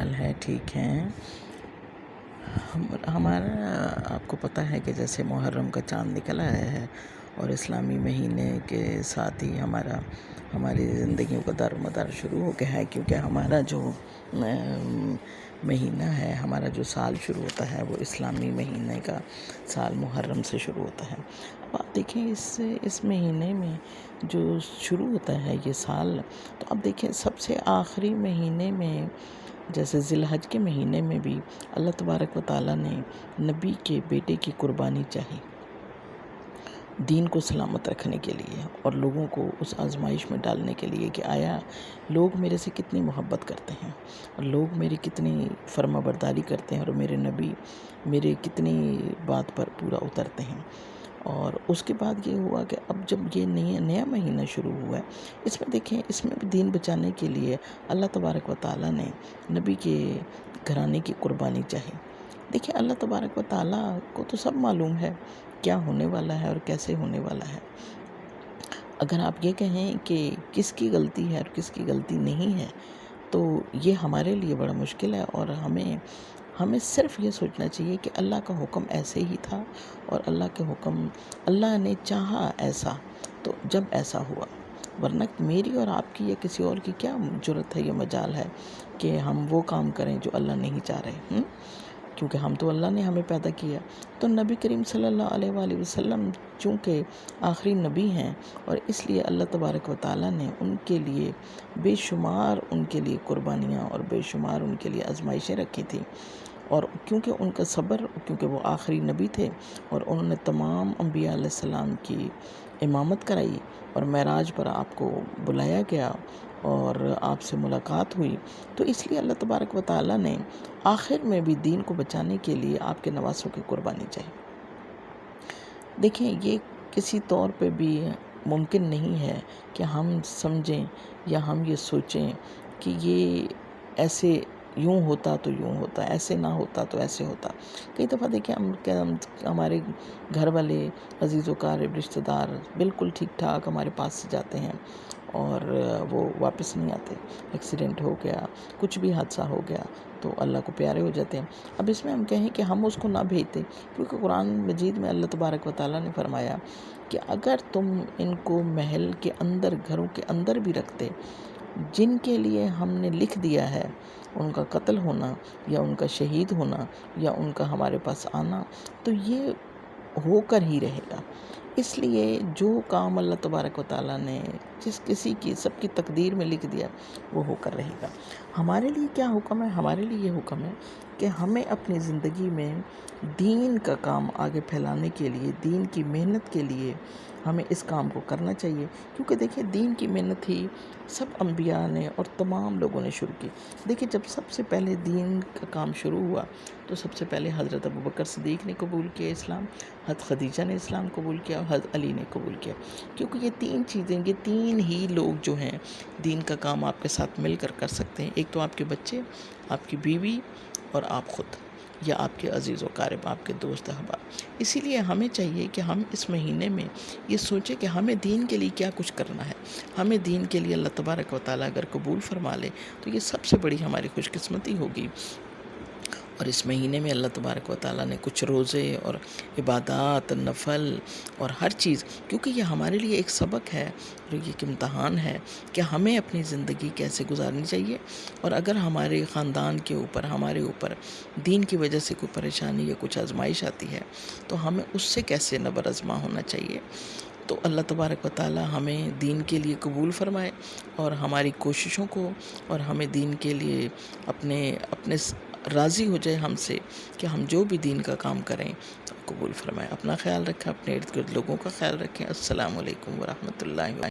حال ہے؟ ٹھیک ہیں؟ ہمارا آپ کو پتہ ہے کہ جیسے محرم کا چاند نکل آیا ہے اور اسلامی مہینے کے ساتھ ہی ہماری زندگیوں کا دار و مدار شروع ہو گیا ہے، کیونکہ ہمارا جو مہینہ ہے، ہمارا جو سال شروع ہوتا ہے وہ اسلامی مہینے کا سال محرم سے شروع ہوتا ہے۔ اب آپ دیکھیں اس مہینے میں جو شروع ہوتا ہے یہ سال، تو اب دیکھیں سب سے آخری مہینے میں جیسے ذی الحج کے مہینے میں بھی اللہ تبارک و تعالیٰ نے نبی کے بیٹے کی قربانی چاہی، دین کو سلامت رکھنے کے لیے اور لوگوں کو اس آزمائش میں ڈالنے کے لیے کہ آیا لوگ میرے سے کتنی محبت کرتے ہیں اور لوگ میری کتنی فرما برداری کرتے ہیں اور میرے نبی میرے کتنی بات پر پورا اترتے ہیں۔ اور اس کے بعد یہ ہوا کہ اب جب یہ نیا مہینہ شروع ہوا ہے، اس میں دیکھیں اس میں بھی دین بچانے کے لیے اللہ تبارک و تعالیٰ نے نبی کے گھرانے کی قربانی چاہی۔ دیکھیں اللہ تبارک و تعالیٰ کو تو سب معلوم ہے کیا ہونے والا ہے اور کیسے ہونے والا ہے۔ اگر آپ یہ کہیں کہ کس کی غلطی ہے اور کس کی غلطی نہیں ہے تو یہ ہمارے لیے بڑا مشکل ہے، اور ہمیں صرف یہ سوچنا چاہیے کہ اللہ کا حکم ایسے ہی تھا اور اللہ نے چاہا ایسا تو جب ایسا ہوا، ورنہ میری اور آپ کی یا کسی اور کی کیا جرت ہے یا مجال ہے کہ ہم وہ کام کریں جو اللہ نہیں چاہ رہے، کیونکہ ہم تو اللہ نے ہمیں پیدا کیا۔ تو نبی کریم صلی اللہ علیہ وآلہ وسلم چونکہ آخری نبی ہیں، اور اس لیے اللہ تبارک و تعالیٰ نے ان کے لیے بے شمار ان کے لیے قربانیاں اور بے شمار ان کے لیے آزمائشیں رکھی تھیں، اور کیونکہ ان کا صبر، کیونکہ وہ آخری نبی تھے اور انہوں نے تمام انبیاء علیہ السلام کی امامت کرائی اور معراج پر آپ کو بلایا گیا اور آپ سے ملاقات ہوئی، تو اس لیے اللہ تبارک و تعالیٰ نے آخر میں بھی دین کو بچانے کے لیے آپ کے نواسوں کی قربانی چاہی۔ دیکھیں یہ کسی طور پہ بھی ممکن نہیں ہے کہ ہم سمجھیں یا ہم یہ سوچیں کہ یہ ایسے یوں ہوتا تو یوں ہوتا، ایسے نہ ہوتا تو ایسے ہوتا۔ کئی دفعہ دیکھیں ہمارے گھر والے، عزیز و اقارب، رشتہ دار بالکل ٹھیک ٹھاک ہمارے پاس سے جاتے ہیں اور وہ واپس نہیں آتے، ایکسیڈنٹ ہو گیا، کچھ بھی حادثہ ہو گیا تو اللہ کو پیارے ہو جاتے ہیں۔ اب اس میں ہم کہیں کہ ہم اس کو نہ بھیجتے، کیونکہ قرآن مجید میں اللہ تبارک و تعالیٰ نے فرمایا کہ اگر تم ان کو محل کے اندر، گھروں کے اندر بھی رکھتے، جن کے لیے ہم نے لکھ دیا ہے ان کا قتل ہونا یا ان کا شہید ہونا یا ان کا ہمارے پاس آنا، تو یہ ہو کر ہی رہے گا۔ اس لیے جو کام اللہ تبارک و تعالیٰ نے سب کی تقدیر میں لکھ دیا وہ ہو کر رہے گا۔ ہمارے لیے کیا حکم ہے؟ ہمارے لیے یہ حکم ہے کہ ہمیں اپنی زندگی میں دین کا کام آگے پھیلانے کے لیے، دین کی محنت کے لیے ہمیں اس کام کو کرنا چاہیے، کیونکہ دیکھیں دین کی محنت ہی سب انبیاء نے اور تمام لوگوں نے شروع کی۔ دیکھیں جب سب سے پہلے دین کا کام شروع ہوا تو سب سے پہلے حضرت ابوبکر صدیق نے قبول کیا اسلام، حضرت خدیجہ نے اسلام قبول کیا اور حضرت علی نے قبول کیا، کیونکہ یہ تین چیزیں، یہ تین ہی لوگ جو ہیں دین کا کام آپ کے ساتھ مل کر کر سکتے ہیں۔ ایک تو آپ کے بچے، آپ کی بیوی اور آپ خود، یا آپ کے عزیز و اقارب، آپ کے دوست احباب۔ اسی لیے ہمیں چاہیے کہ ہم اس مہینے میں یہ سوچیں کہ ہمیں دین کے لیے کیا کچھ کرنا ہے۔ ہمیں دین کے لیے اللہ تبارک و تعالیٰ اگر قبول فرما لے تو یہ سب سے بڑی ہماری خوش قسمتی ہوگی۔ اور اس مہینے میں اللہ تبارک و تعالیٰ نے کچھ روزے اور عبادات، نفل اور ہر چیز، کیونکہ یہ ہمارے لیے ایک سبق ہے اور یہ ایک امتحان ہے کہ ہمیں اپنی زندگی کیسے گزارنی چاہیے، اور اگر ہمارے خاندان کے اوپر، ہمارے اوپر دین کی وجہ سے کوئی پریشانی یا کچھ آزمائش آتی ہے تو ہمیں اس سے کیسے نبر آزما ہونا چاہیے۔ تو اللہ تبارک و تعالیٰ ہمیں دین کے لیے قبول فرمائے اور ہماری کوششوں کو، اور ہمیں دین کے لیے اپنے راضی ہو جائے ہم سے کہ ہم جو بھی دین کا کام کریں قبول فرمائے۔ اپنا خیال رکھیں، اپنے ارد گرد لوگوں کا خیال رکھیں۔ السلام علیکم ورحمۃ اللہ وبرکاتہ۔